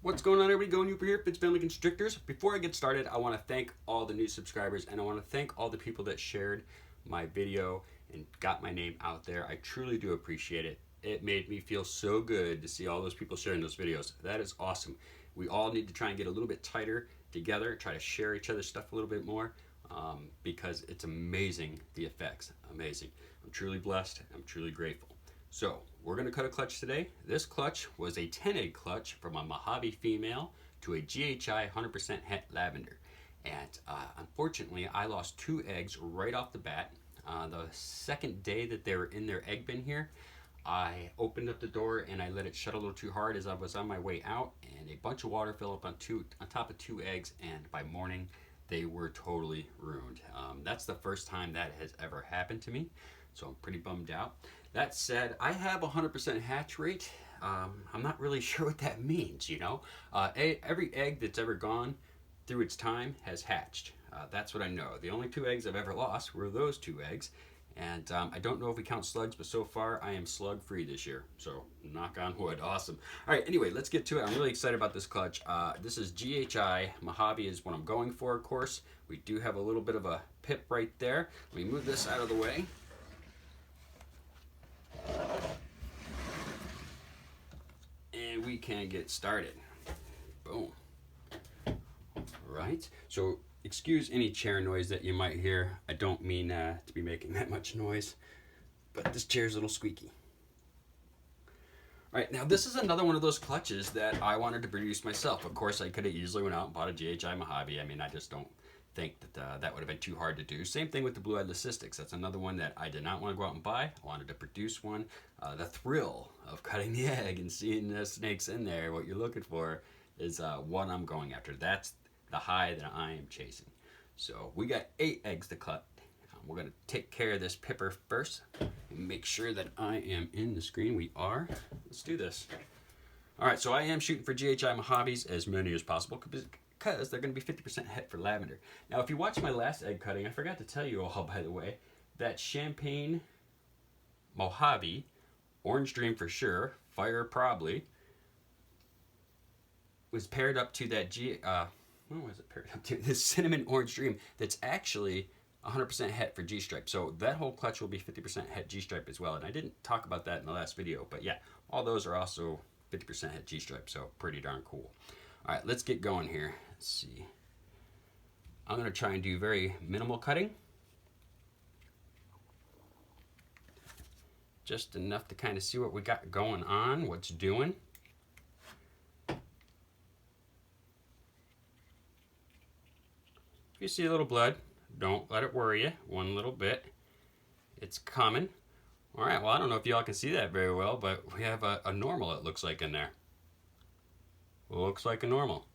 What's going on, everybody? Going over here, Fitz Family Constrictors. Before I get started, I want to thank all the new subscribers, and I want to thank all the people that shared my video and got my name out there. I truly do appreciate it. It made me feel so good to see all those people sharing those videos. That is awesome. We all need to try and get a little bit tighter together, try to share each other's stuff a little bit more, because it's amazing, the effects. Amazing. I'm truly blessed. I'm truly grateful. So we're going to cut a clutch today. This clutch was a 10 egg clutch from a Mojave female to a GHI 100% het lavender. And unfortunately, I lost 2 eggs right off the bat. The second day that they were in their egg bin here, I opened up the door and I let it shut a little too hard as I was on my way out, and a bunch of water fell up on top of 2 eggs, and by morning they were totally ruined. That's the first time that has ever happened to me, so I'm pretty bummed out. That said, I have a 100% hatch rate. I'm not really sure what that means, you know. Every egg that's ever gone through its time has hatched. That's what I know. The only 2 eggs I've ever lost were those 2 eggs. And I don't know if we count slugs, but so far I am slug free this year. So knock on wood. Awesome. All right, anyway, let's get to it. I'm really excited about this clutch. This is GHI. Mojave is what I'm going for, of course. We do have a little bit of a pip right there. Let me move this out of the way. And we can get started. Boom. All right. So excuse any chair noise that you might hear. I don't mean to be making that much noise, but this chair's a little squeaky. All right, now this is another one of those clutches that I wanted to produce myself. Of course, I could have easily went out and bought a GHI Mojave. I mean, I just don't think that that would have been too hard to do. Same thing with the blue-eyed leucistics. That's another one that I did not want to go out and buy. I wanted to produce one. The thrill of cutting the egg and seeing the snakes in there, what you're looking for, is what I'm going after. That's the high that I am chasing. So we got 8 eggs to cut. We're going to take care of this pipper first and make sure that I am in the screen. We are. Let's do this. All right, so I am shooting for GHI Mojaves, as many as possible, because they're going to be 50% het for lavender. Now, if you watched my last egg cutting, I forgot to tell you all, by the way, that Champagne Mojave, Orange Dream for sure, Fire probably, was paired up to that what was it paired up to? This Cinnamon Orange Dream that's actually 100% het for G-stripe. So that whole clutch will be 50% het G-stripe as well. And I didn't talk about that in the last video, but yeah, all those are also 50% het G-stripe, so pretty darn cool. All right, let's get going here. Let's see. I'm going to try and do very minimal cutting. Just enough to kind of see what we got going on, what's doing. If you see a little blood, don't let it worry you. One little bit. It's coming. All right, well, I don't know if y'all can see that very well, but we have a normal, it looks like, in there. Looks like a normal.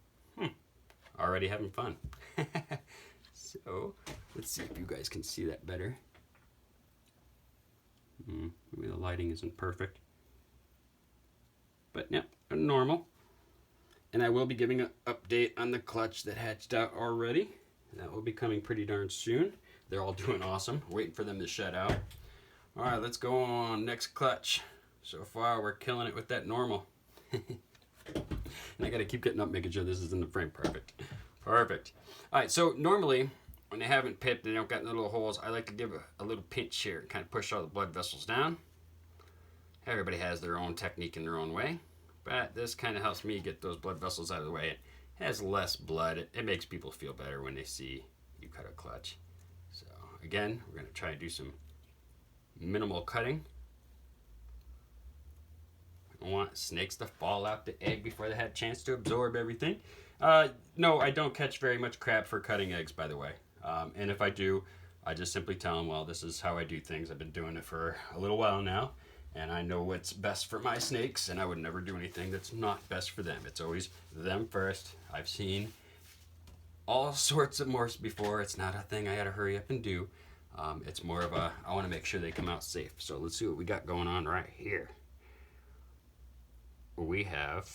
Already having fun. So, let's see if you guys can see that better. Maybe the lighting isn't perfect. But, yeah, a normal. And I will be giving an update on the clutch that hatched out already. That will be coming pretty darn soon. They're all doing awesome. Waiting for them to shed out. All right, let's go on. Next clutch. So far, we're killing it with that normal. And I got to keep getting up, making sure this is in the frame. Perfect. Perfect. All right, so normally, when they haven't pipped, they don't got no little holes, I like to give a little pinch here and kind of push all the blood vessels down. Everybody has their own technique in their own way, but this kind of helps me get those blood vessels out of the way. It has less blood. It makes people feel better when they see you cut a clutch. So again, we're going to try and do some minimal cutting. I don't want snakes to fall out the egg before they had a chance to absorb everything. No, I don't catch very much crap for cutting eggs, by the way. And if I do, I just simply tell them, well, this is how I do things. I've been doing it for a little while now, and I know what's best for my snakes, and I would never do anything that's not best for them. It's always them first. I've seen all sorts of morphs before. It's not a thing I gotta hurry up and do. It's more of a, I want to make sure they come out safe. So let's see what we got going on right here. We have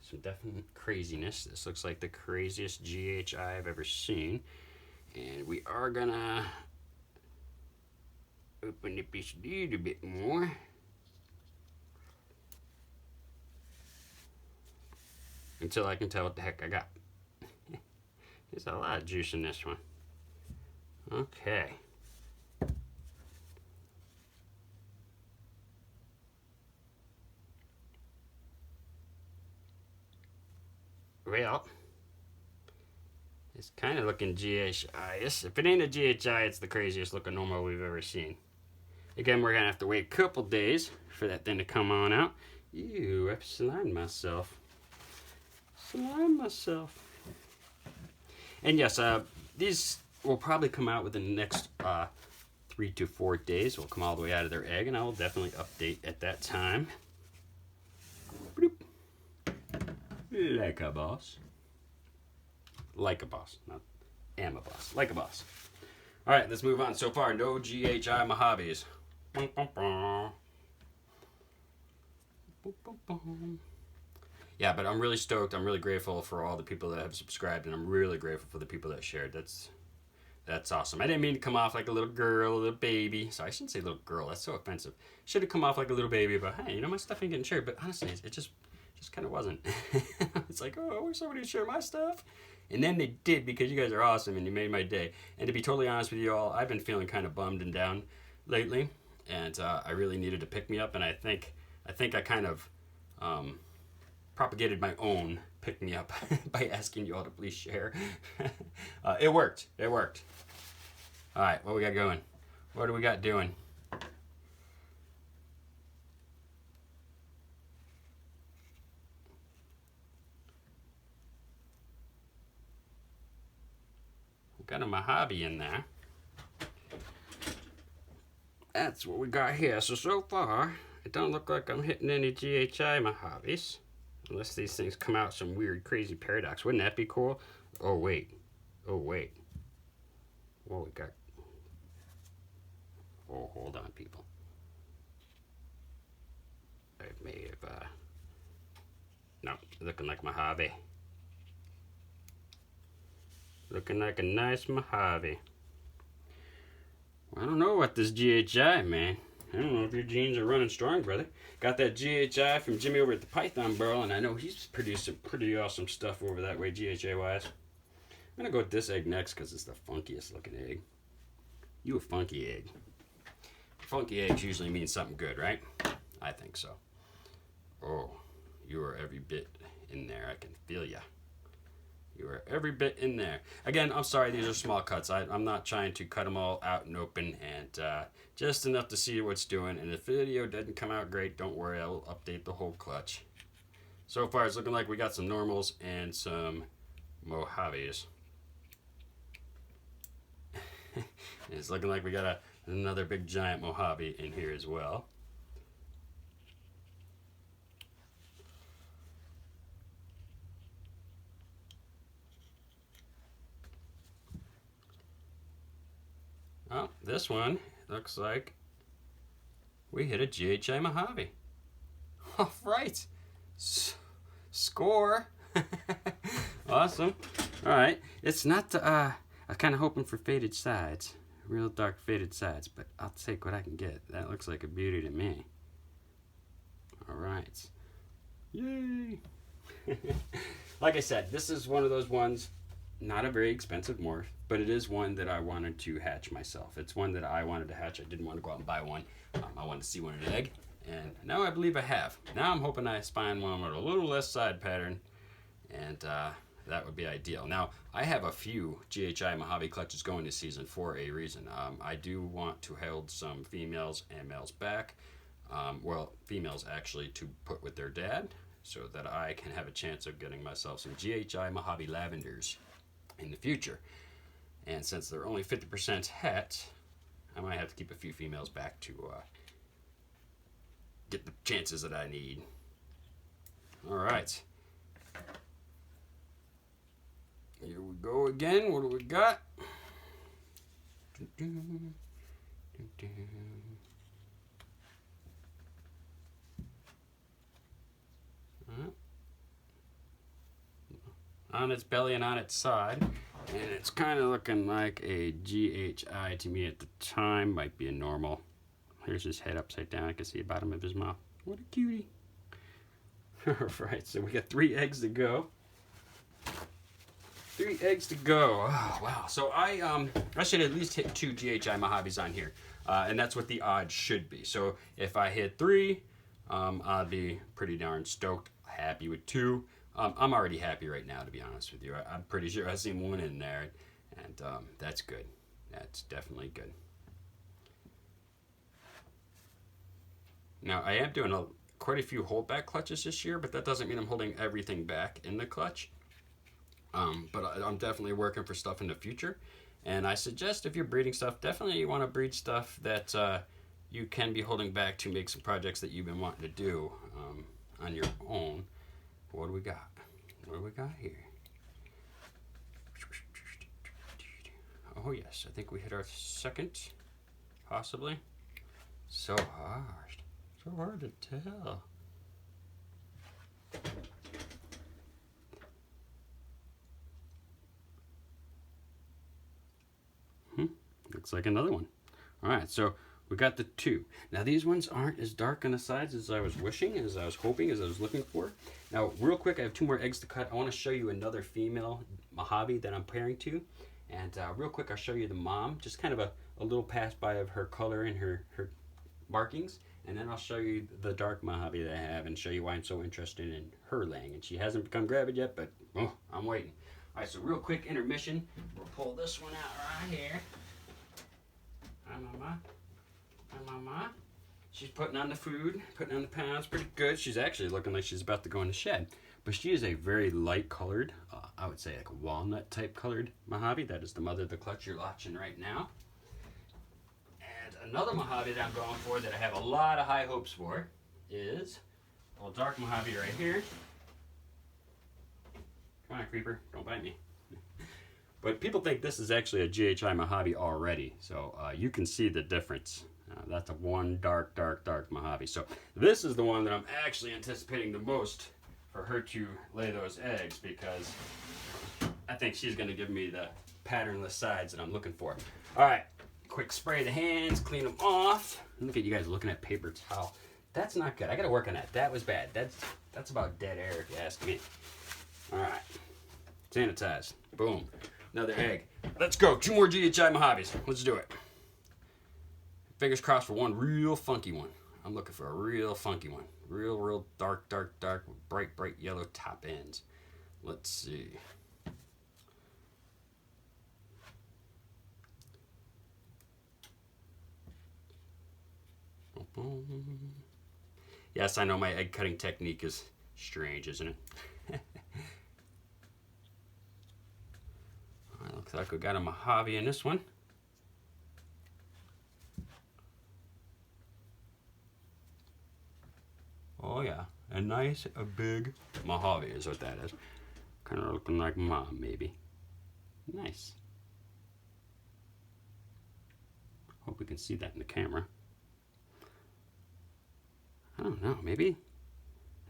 some definite craziness. This looks like the craziest GHI I've ever seen. And we are gonna open the piece a little bit more. until I can tell what the heck I got. There's a lot of juice in this one. Okay. Well, it's kind of looking GHI-ish. If it ain't a GHI, it's the craziest looking normal we've ever seen. Again, we're gonna have to wait a couple days for that thing to come on out. Ew, I've slimed myself. And yes, these will probably come out within the next 3 to 4 days. Will come all the way out of their egg, and I will definitely update at that time. Bloop. Like a boss. Like a boss, not am a boss. Like a boss. All right, let's move on. So far, no GHI Mojaves. Yeah, but I'm really stoked. I'm really grateful for all the people that have subscribed, and I'm really grateful for the people that shared. That's awesome. I didn't mean to come off like a little girl, a little baby. Sorry, I shouldn't say little girl. That's so offensive. Should have come off like a little baby, but hey, you know, my stuff ain't getting shared. But honestly, it just kind of wasn't. It's like, oh, I wish somebody would share my stuff. And then they did, because you guys are awesome and you made my day. And to be totally honest with you all, I've been feeling kind of bummed and down lately, and I really needed to pick me up. And I think I kind of propagated my own pick me up by asking you all to please share. It worked. It worked. All right, what we got going? What do we got doing? Got a Mojave in there. That's what we got here. So far, it don't look like I'm hitting any GHI Mojaves. Unless these things come out some weird, crazy paradox. Wouldn't that be cool? Oh, wait. Oh, wait. What we got? Oh, hold on, people. I may have, no, looking like Mojave. Looking like a nice Mojave. Well, I don't know what this GHI, man. I don't know if your genes are running strong, brother. Got that GHI from Jimmy over at the Python Barrel, and I know he's produced some pretty awesome stuff over that way, GHI-wise. I'm going to go with this egg next because it's the funkiest looking egg. You a funky egg. Funky eggs usually mean something good, right? I think so. Oh, you are every bit in there. I can feel ya. You are every bit in there. Again, I'm sorry, these are small cuts. I'm not trying to cut them all out and open, and just enough to see what it's doing. And if the video doesn't come out great, don't worry, I will update the whole clutch. So far, it's looking like we got some normals and some Mojaves. It's looking like we got another big giant Mojave in here as well. Oh, this one looks like we hit a GHI Mojave. All right. Score. Awesome. All right. It's not the, I'm kind of hoping for faded sides. Real dark faded sides, but I'll take what I can get. That looks like a beauty to me. All right. Yay. Like I said, this is one of those ones, not a very expensive morph, but it is one that I wanted to hatch myself. It's one that I wanted to hatch. I didn't want to go out and buy one. I wanted to see one in an egg, and now I believe I have. Now I'm hoping I find one with a little less side pattern, and that would be ideal. Now, I have a few GHI Mojave clutches going this season for a reason. I do want to hold some females and males back. Well, females actually to put with their dad, so that I can have a chance of getting myself some GHI Mojave Lavenders in the future. And since they're only 50% het, I might have to keep a few females back to get the chances that I need. All right. Here we go again. What do we got? On its belly and on its side, and it's kind of looking like a GHI to me at the time. Might be a normal. Here's his head upside down. I can see the bottom of his mouth. What a cutie. Alright, so we got 3 eggs to go. 3 eggs to go. Oh, wow. So I should at least hit 2 GHI Mojaves on here. And that's what the odds should be. So if I hit 3, I'll be pretty darn stoked. Happy with 2. I'm already happy right now, to be honest with you. I'm pretty sure I've seen 1 in there. And that's good. That's definitely good. Now, I am doing quite a few holdback clutches this year, but that doesn't mean I'm holding everything back in the clutch. But I'm definitely working for stuff in the future. And I suggest if you're breeding stuff, definitely you want to breed stuff that you can be holding back to make some projects that you've been wanting to do on your own. What do we got? What do we got here? Oh yes, I think we hit our second, possibly. So hard to tell. Looks like another one. All right, so we got the 2. Now these ones aren't as dark on the sides as I was wishing, as I was hoping, as I was looking for. Now, real quick, I have 2 more eggs to cut. I want to show you another female Mojave that I'm pairing to. And real quick, I'll show you the mom, just kind of a little pass by of her color and her markings. And then I'll show you the dark Mojave that I have and show you why I'm so interested in her laying. And she hasn't become gravid yet, but oh, I'm waiting. All right, so real quick intermission. We'll pull this one out right here. Hi, Mama. Hi, Mama. She's putting on the food, putting on the pounds pretty good. She's actually looking like she's about to go in the shed. But she is a very light colored, I would say like a walnut type colored Mojave. That is the mother of the clutch you're watching right now. And another Mojave that I'm going for that I have a lot of high hopes for is a little dark Mojave right here. Come on, creeper, don't bite me. But people think this is actually a GHI Mojave already, so you can see the difference. That's a one dark Mojave. So this is the one that I'm actually anticipating the most for her to lay those eggs, because I think she's going to give me the patternless sides that I'm looking for. All right, quick spray the hands, clean them off. Look at you guys looking at paper towel. That's not good. I got to work on that. That was bad. That's about dead air if you ask me. All right, sanitize. Boom. Another egg. Let's go. 2 more GHI Mojaves. Let's do it. Fingers crossed for one real funky one. I'm looking for a real funky one. Real dark, bright yellow top ends. Let's see. Yes, I know my egg cutting technique is strange, isn't it? Looks like we got a Mojave in this one. Oh yeah, a nice, a big Mojave is what that is. Kind of looking like mom, maybe. Nice. Hope we can see that in the camera. I don't know, maybe.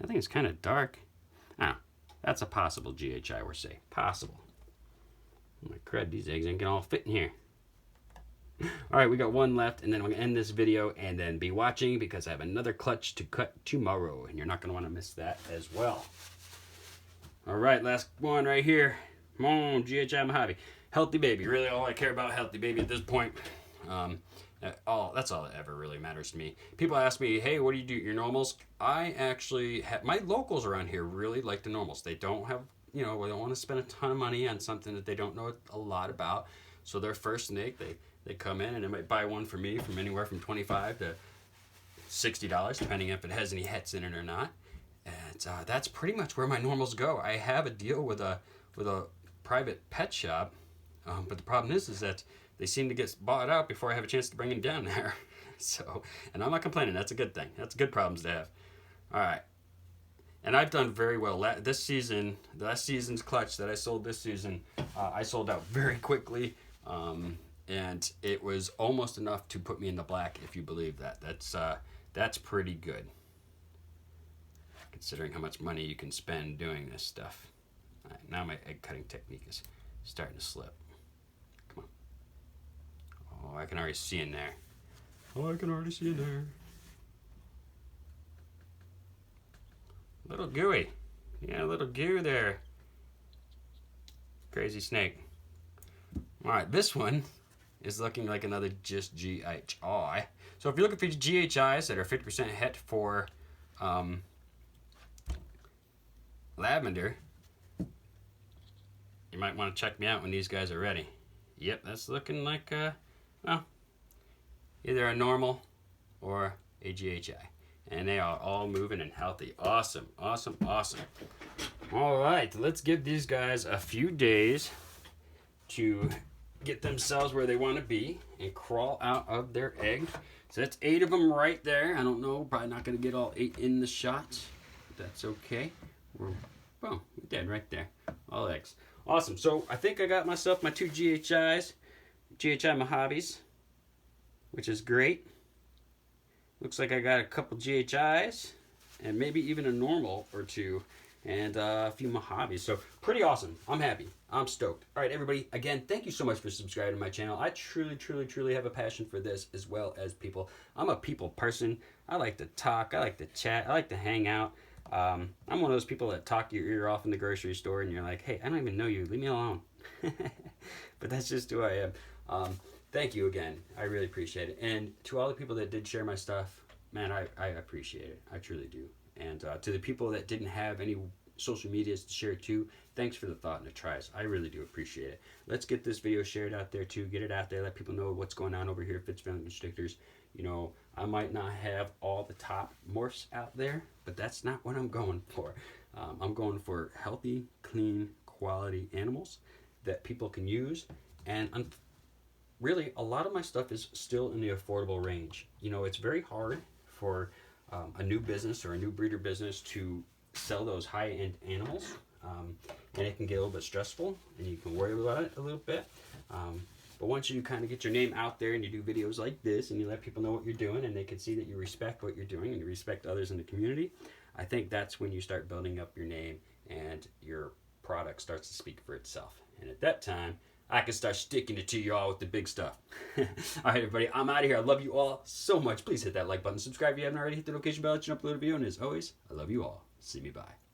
I think it's kind of dark. Ah, that's a possible GHI, we're saying. Possible. Oh my crud, these eggs ain't gonna all fit in here. Alright, we got 1 left, and then I'm gonna end this video and then be watching, because I have another clutch to cut tomorrow, and you're not gonna want to miss that as well. Alright, last one right here. Come on, GHI Mojave. Healthy baby. Really all I care about, healthy baby at this point. That's all that ever really matters to me. People ask me, hey, what do you do at your normals? I actually have, my locals around here really like the normals. They don't have, they don't want to spend a ton of money on something that they don't know a lot about. So their first snake, they come in and they might buy one for me from anywhere from $25 to $60, depending if it has any HETs in it or not. And that's pretty much where my normals go. I have a deal with a private pet shop, but the problem is that they seem to get bought out before I have a chance to bring them down there. So, and I'm not complaining. That's a good thing. That's good problems to have. All right. And I've done very well. This season, last season's clutch that I sold this season, I sold out very quickly. And it was almost enough to put me in the black, if you believe that. That's pretty good, considering how much money you can spend doing this stuff. All right, now my egg cutting technique is starting to slip. Come on. Oh, I can already see in there. Oh, I can already see in there. Little gooey. Yeah, a little goo there. Crazy snake. Alright, this one is looking like another just GHI. So if you're looking for GHIs that are 50% HET for lavender, you might want to check me out when these guys are ready. Yep, that's looking like, well, either a normal or a GHI. And they are all moving and healthy. Awesome, awesome, awesome. All right, let's give these guys a few days to get themselves where they want to be and crawl out of their egg. So that's 8 of them right there. I don't know, probably not going to get all 8 in the shot. But that's okay. Boom, we're dead right there. All eggs. Awesome. So I think I got myself my 2 GHIs, GHI Mojaves, which is great. Looks like I got a couple GHIs and maybe even a normal or 2 and a few Mojaves. So pretty awesome. I'm happy. I'm stoked. All right, everybody. Again, thank you so much for subscribing to my channel. I truly, truly, truly have a passion for this as well as people. I'm a people person. I like to talk. I like to chat. I like to hang out. I'm one of those people that talk your ear off in the grocery store and you're like, hey, I don't even know you. Leave me alone. But that's just who I am. Thank you again. I really appreciate it. And to all the people that did share my stuff, man, I appreciate it. I truly do. And to the people that didn't have any social medias to share too, thanks for the thought and the tries. I really do appreciate it. Let's get this video shared out there too. Get it out there. Let people know what's going on over here at Fitz Family Constrictors. You know, I might not have all the top morphs out there, but that's not what I'm going for. I'm going for healthy, clean, quality animals that people can use. And really, a lot of my stuff is still in the affordable range. You know, it's very hard for a new business or a new breeder business to sell those high-end animals, and it can get a little bit stressful, and you can worry about it a little bit. But once you kind of get your name out there and you do videos like this and you let people know what you're doing and they can see that you respect what you're doing and you respect others in the community, I think that's when you start building up your name and your product starts to speak for itself. And at that time, I can start sticking it to you all with the big stuff. All right, everybody, I'm out of here. I love you all so much. Please hit that like button. Subscribe if you haven't already. Hit the notification bell to upload a video. And as always, I love you all. See me bye.